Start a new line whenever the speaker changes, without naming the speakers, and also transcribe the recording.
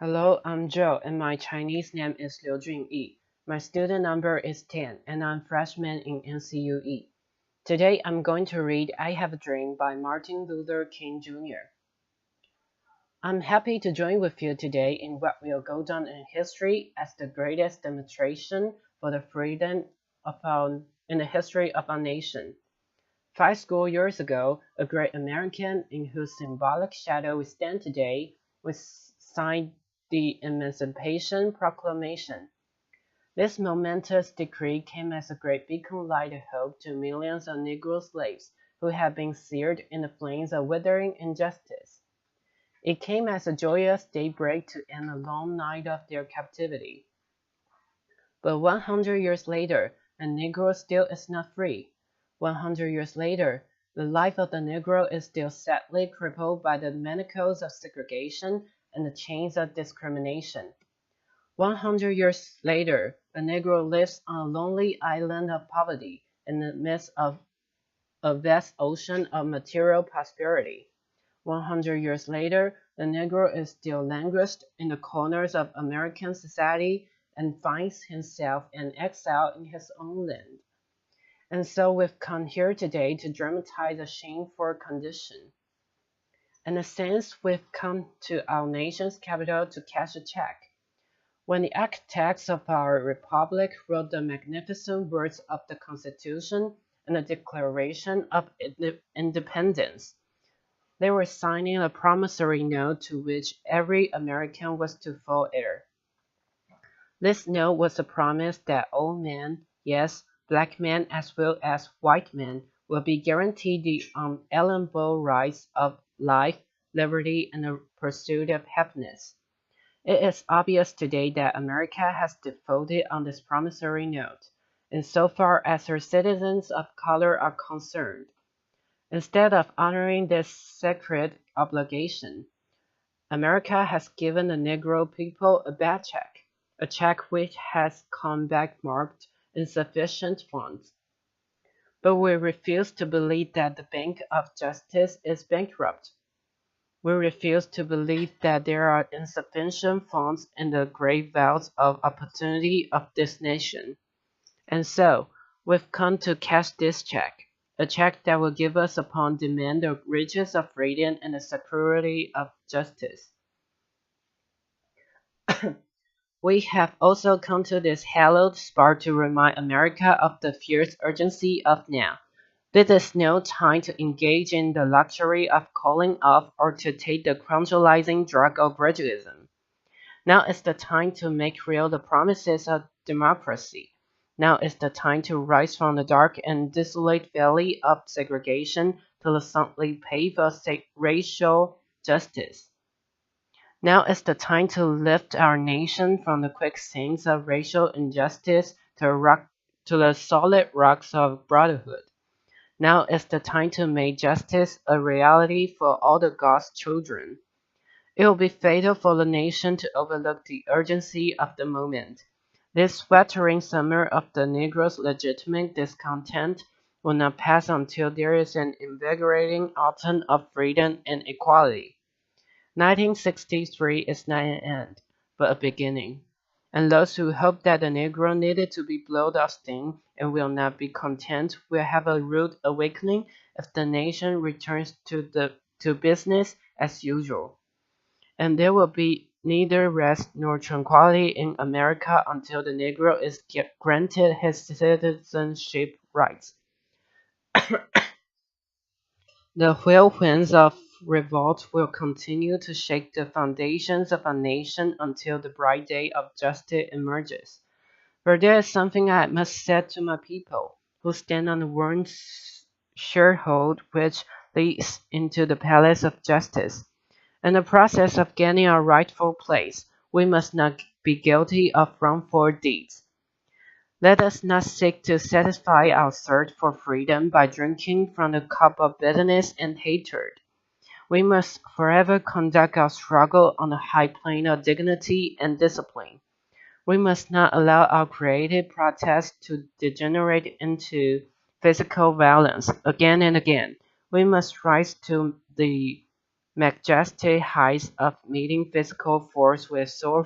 Hello, I'm Joe, and my Chinese name is Liu Junyi. My student number is 10, and I'm freshman in NCUE. Today, I'm going to read I Have a Dream by Martin Luther King Jr. I'm happy to join with you today in what will go down in history as the greatest demonstration for the freedom in the history of our nation. 5 school years ago, a great American in whose symbolic shadow we stand today was signed the Emancipation Proclamation. This momentous decree came as a great beacon light of hope to millions of Negro slaves who had been seared in the flames of withering injustice. It came as a joyous daybreak to end a long night of their captivity. But 100 years later, a Negro still is not free. 100 years later, the life of the Negro is still sadly crippled by the manacles of segregation and the chains of discrimination. 100 years later, a Negro lives on a lonely island of poverty in the midst of a vast ocean of material prosperity. 100 years later, the Negro is still languished in the corners of American society and finds himself in exile in his own land. And so we've come here today to dramatize a shameful condition. In a sense, we've come to our nation's capital to cash a check. When the architects of our republic wrote the magnificent words of the Constitution and the Declaration of Independence, they were signing a promissory note to which every American was to fall heir. This note was a promise that all men, yes, black men as well as white men, will be guaranteed the unalienable rights of life, liberty, and the pursuit of happiness. It is obvious today that America has defaulted on this promissory note, insofar as her citizens of color are concerned. Instead of honoring this sacred obligation, America has given the Negro people a bad check, a check which has come back marked insufficient funds. But we refuse to believe that the Bank of Justice is bankrupt. We refuse to believe that there are insufficient funds in the great vaults of opportunity of this nation. And so, we've come to cash this check, a check that will give us upon demand the riches of freedom and the security of justice. We have also come to this hallowed spot to remind America of the fierce urgency of now. This is no time to engage in the luxury of calling off or to take the tranquilizing drug of gradualism. Now is the time to make real the promises of democracy. Now is the time to rise from the dark and desolate valley of segregation to the sunlit pave of racial justice. Now is the time to lift our nation from the quicksands of racial injustice to the solid rocks of brotherhood. Now is the time to make justice a reality for all the God's children. It will be fatal for the nation to overlook the urgency of the moment. This sweltering summer of the Negro's legitimate discontent will not pass until there is an invigorating autumn of freedom and equality. 1963 is not an end, but a beginning. And those who hope that the Negro needed to be blown off steam and will not be content will have a rude awakening if the nation returns to business as usual. And there will be neither rest nor tranquility in America until the Negro is granted his citizenship rights. The whirlwinds of revolt will continue to shake the foundations of our nation until the bright day of justice emerges. For there is something I must say to my people, who stand on the worn sheerhold which leads into the palace of justice. In the process of gaining our rightful place, we must not be guilty of wrongful deeds. Let us not seek to satisfy our thirst for freedom by drinking from the cup of bitterness and hatred. We must forever conduct our struggle on the high plane of dignity and discipline. We must not allow our creative protest to degenerate into physical violence again and again. We must rise to the Majestic heights of meeting physical force with soul